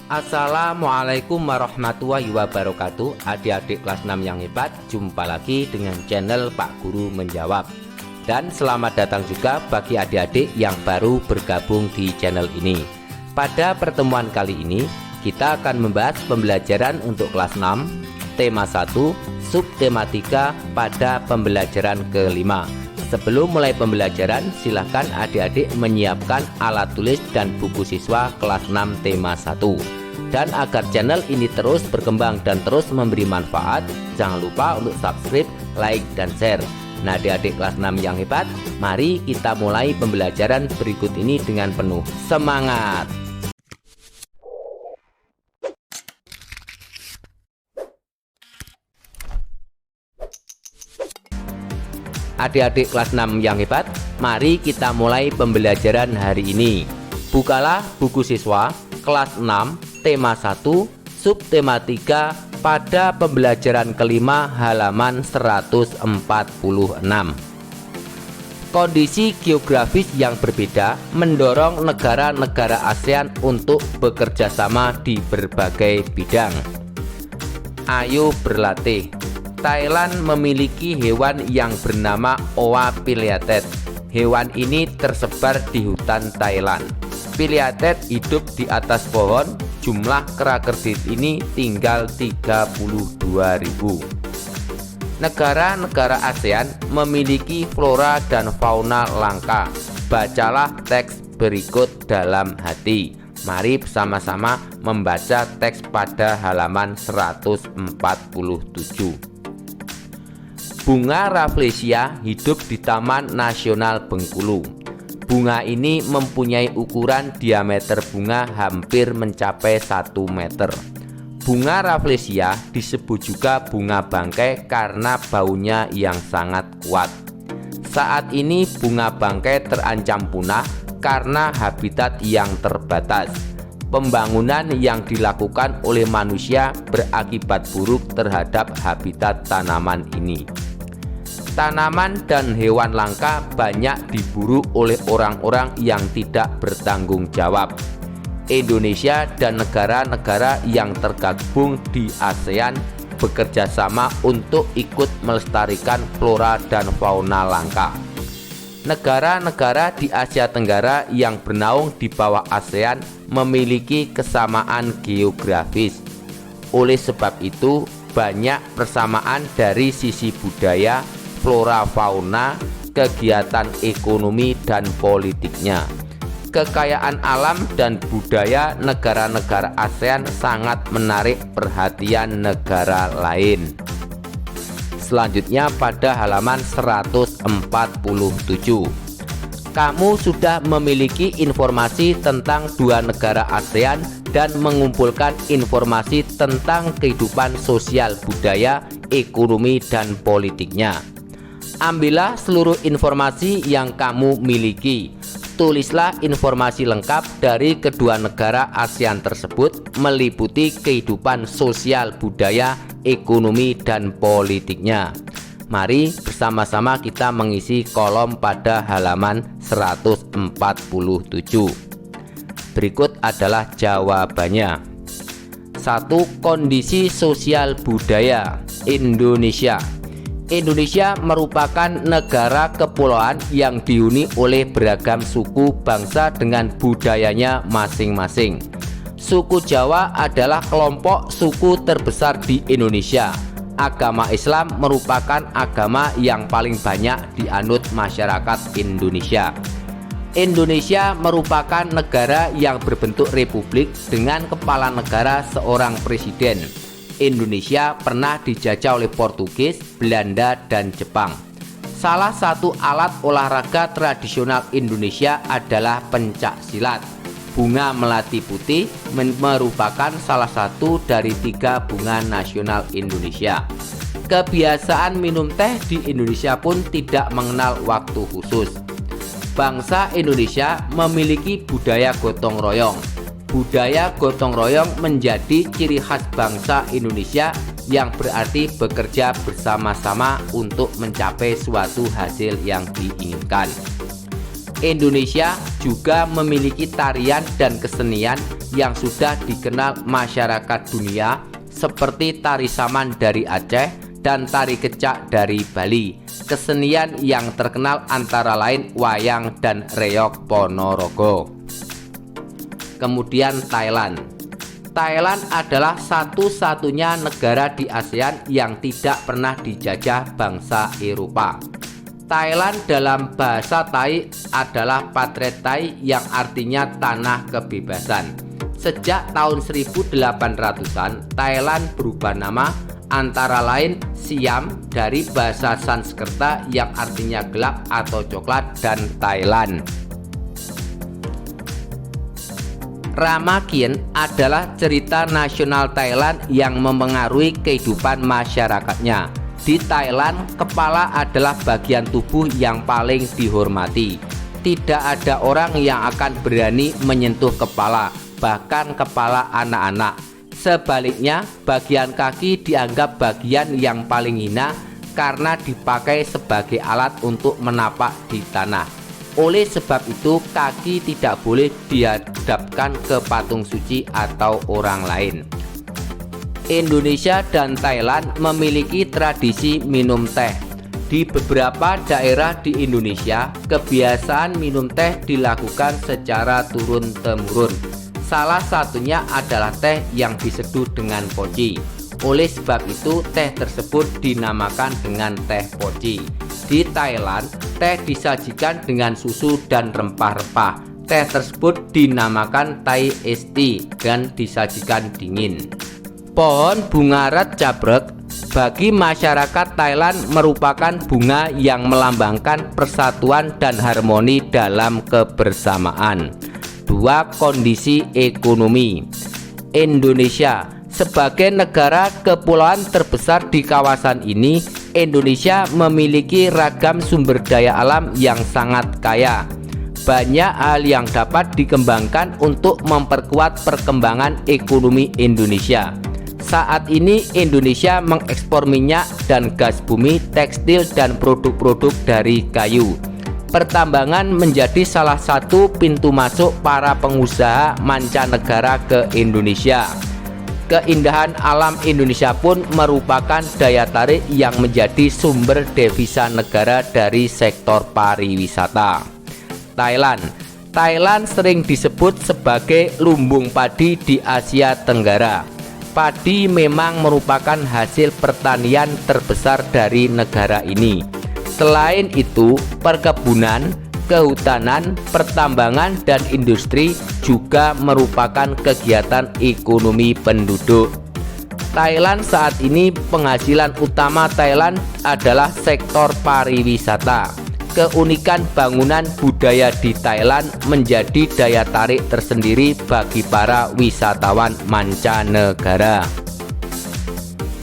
Assalamualaikum warahmatullahi wabarakatuh. Adik-adik kelas 6 yang hebat, jumpa lagi dengan channel Pak Guru Menjawab. Dan selamat datang juga bagi adik-adik yang baru bergabung di channel ini. Pada pertemuan kali ini kita akan membahas pembelajaran untuk kelas 6, tema 1, subtematika pada pembelajaran kelima. Sebelum mulai pembelajaran, silakan adik-adik menyiapkan alat tulis dan buku siswa kelas 6 tema 1. Dan agar channel ini terus berkembang dan terus memberi manfaat, jangan lupa untuk subscribe, like, dan share. Nah, adik-adik kelas 6 yang hebat, mari kita mulai pembelajaran berikut ini dengan penuh semangat. Adik-adik kelas 6 yang hebat, mari kita mulai pembelajaran hari ini. Bukalah buku siswa kelas 6 tema 1 subtematika pada pembelajaran kelima halaman 146. Kondisi geografis yang berbeda mendorong negara-negara ASEAN untuk bekerja sama di berbagai bidang. Ayo berlatih. Thailand memiliki hewan yang bernama Oa pileated. Hewan ini tersebar di hutan Thailand. Pileated hidup di atas pohon. Jumlah kera-kerdil ini tinggal 32.000. Negara-negara ASEAN memiliki flora dan fauna langka. Bacalah teks berikut dalam hati. Mari bersama-sama membaca teks pada halaman 147. Bunga Rafflesia hidup di Taman Nasional Bengkulu. Bunga ini mempunyai ukuran diameter bunga hampir mencapai 1 meter. Bunga Rafflesia disebut juga bunga bangkai karena baunya yang sangat kuat. Saat ini bunga bangkai terancam punah karena habitat yang terbatas. Pembangunan yang dilakukan oleh manusia berakibat buruk terhadap habitat tanaman ini. Tanaman dan hewan langka banyak diburu oleh orang-orang yang tidak bertanggung jawab. Indonesia dan negara-negara yang tergabung di ASEAN bekerja sama untuk ikut melestarikan flora dan fauna langka. Negara-negara di Asia Tenggara yang bernaung di bawah ASEAN memiliki kesamaan geografis. Oleh sebab itu, banyak persamaan dari sisi budaya, flora fauna, kegiatan ekonomi dan politiknya. Kekayaan alam dan budaya negara-negara ASEAN sangat menarik perhatian negara lain. Selanjutnya pada halaman 147. Kamu sudah memiliki informasi tentang dua negara ASEAN dan mengumpulkan informasi tentang kehidupan sosial budaya, ekonomi, dan politiknya. Ambillah seluruh informasi yang kamu miliki. Tulislah informasi lengkap dari kedua negara ASEAN tersebut meliputi kehidupan sosial budaya, ekonomi, dan politiknya. Mari bersama-sama kita mengisi kolom pada halaman 147. Berikut adalah jawabannya. 1. Kondisi sosial budaya Indonesia. Indonesia merupakan negara kepulauan yang dihuni oleh beragam suku bangsa dengan budayanya masing-masing. Suku Jawa adalah kelompok suku terbesar di Indonesia. Agama Islam merupakan agama yang paling banyak dianut masyarakat Indonesia. Indonesia merupakan negara yang berbentuk republik dengan kepala negara seorang presiden. Indonesia pernah dijajah oleh Portugis, Belanda, dan Jepang. Salah satu alat olahraga tradisional Indonesia adalah pencak silat. Bunga melati putih merupakan salah satu dari 3 bunga nasional Indonesia. Kebiasaan minum teh di Indonesia pun tidak mengenal waktu khusus. Bangsa Indonesia memiliki budaya gotong royong. Budaya gotong royong menjadi ciri khas bangsa Indonesia yang berarti bekerja bersama-sama untuk mencapai suatu hasil yang diinginkan. Indonesia juga memiliki tarian dan kesenian yang sudah dikenal masyarakat dunia seperti tari saman dari Aceh dan tari kecak dari Bali. Kesenian yang terkenal antara lain wayang dan reog Ponorogo. Kemudian Thailand. Thailand adalah satu-satunya negara di ASEAN yang tidak pernah dijajah bangsa Eropa. Thailand dalam bahasa Thai adalah Patret Thai yang artinya tanah kebebasan. Sejak tahun 1800-an, Thailand berubah nama antara lain Siam dari bahasa Sanskerta yang artinya gelap atau coklat dan Thailand. Ramakien adalah cerita nasional Thailand yang memengaruhi kehidupan masyarakatnya. Di Thailand, kepala adalah bagian tubuh yang paling dihormati. Tidak ada orang yang akan berani menyentuh kepala, bahkan kepala anak-anak. Sebaliknya, bagian kaki dianggap bagian yang paling hina karena dipakai sebagai alat untuk menapak di tanah. Oleh sebab itu, kaki tidak boleh dihadapkan ke patung suci atau orang lain. Indonesia dan Thailand memiliki tradisi minum teh. Di beberapa daerah di Indonesia, kebiasaan minum teh dilakukan secara turun-temurun. Salah satunya adalah teh yang diseduh dengan poci. Oleh sebab itu, teh tersebut dinamakan dengan teh poci. Di Thailand, teh disajikan dengan susu dan rempah-rempah. Teh tersebut dinamakan Thai Iced Tea dan disajikan dingin. Pohon bunga rat cabrek bagi masyarakat Thailand merupakan bunga yang melambangkan persatuan dan harmoni dalam kebersamaan. 2. Kondisi ekonomi. Indonesia sebagai negara kepulauan terbesar di kawasan ini, Indonesia memiliki ragam sumber daya alam yang sangat kaya. Banyak hal yang dapat dikembangkan untuk memperkuat perkembangan ekonomi Indonesia. Saat ini Indonesia mengekspor minyak dan gas bumi, tekstil, dan produk-produk dari kayu. Pertambangan menjadi salah satu pintu masuk para pengusaha mancanegara ke Indonesia. Keindahan alam Indonesia pun merupakan daya tarik yang menjadi sumber devisa negara dari sektor pariwisata. Thailand sering disebut sebagai lumbung padi di Asia Tenggara. Padi memang merupakan hasil pertanian terbesar dari negara ini. Selain itu, perkebunan, kehutanan, pertambangan, dan industri juga merupakan kegiatan ekonomi penduduk. Thailand saat ini penghasilan utama Thailand adalah sektor pariwisata. Keunikan bangunan budaya di Thailand menjadi daya tarik tersendiri bagi para wisatawan mancanegara.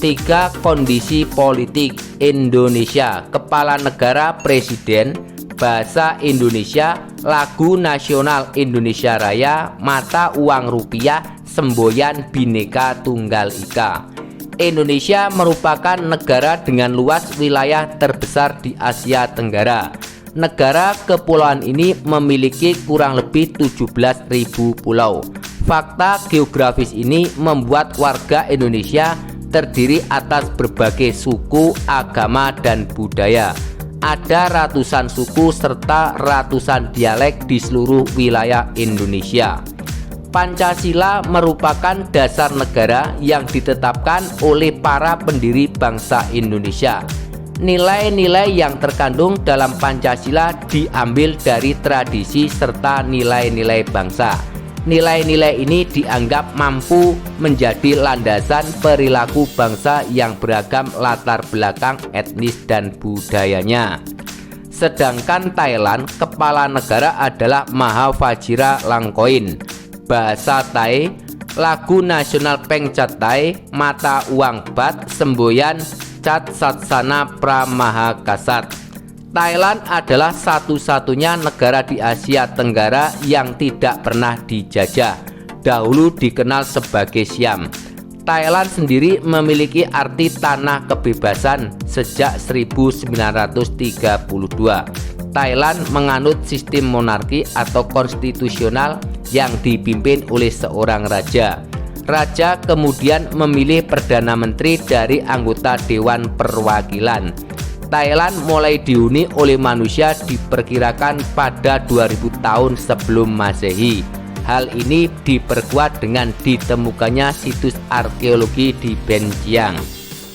3. Kondisi politik Indonesia. Kepala negara, presiden, bahasa Indonesia, lagu nasional Indonesia Raya, mata uang rupiah, semboyan Bhinneka Tunggal Ika. Indonesia merupakan negara dengan luas wilayah terbesar di Asia Tenggara. Negara kepulauan ini memiliki kurang lebih 17.000 pulau. Fakta geografis ini membuat warga Indonesia terdiri atas berbagai suku, agama, dan budaya. Ada ratusan suku serta ratusan dialek di seluruh wilayah Indonesia. Pancasila merupakan dasar negara yang ditetapkan oleh para pendiri bangsa Indonesia. Nilai-nilai yang terkandung dalam Pancasila diambil dari tradisi serta nilai-nilai bangsa. Nilai-nilai ini dianggap mampu menjadi landasan perilaku bangsa yang beragam latar belakang etnis dan budayanya. Sedangkan Thailand, kepala negara adalah Maha Vajiralongkorn. Bahasa Thai, lagu nasional Pengcat Thai, mata uang bat, semboyan Cat Satsana Pramahakasat. Thailand adalah satu-satunya negara di Asia Tenggara yang tidak pernah dijajah. Dahulu dikenal sebagai Siam. Thailand sendiri memiliki arti tanah kebebasan sejak 1932. Thailand menganut sistem monarki atau konstitusional yang dipimpin oleh seorang raja. Raja kemudian memilih Perdana Menteri dari anggota Dewan Perwakilan. Thailand mulai dihuni oleh manusia diperkirakan pada 2000 tahun sebelum Masehi. Hal ini diperkuat dengan ditemukannya situs arkeologi di Benchiang.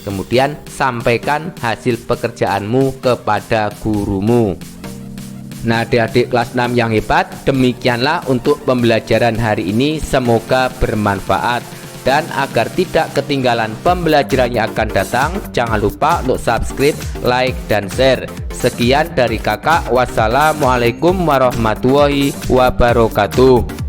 Kemudian sampaikan hasil pekerjaanmu kepada gurumu. Nah, adik-adik kelas 6 yang hebat, demikianlah untuk pembelajaran hari ini. Semoga bermanfaat. Dan agar tidak ketinggalan pembelajaran yang akan datang, jangan lupa untuk subscribe, like, dan share. Sekian dari kakak. Wassalamualaikum warahmatullahi wabarakatuh.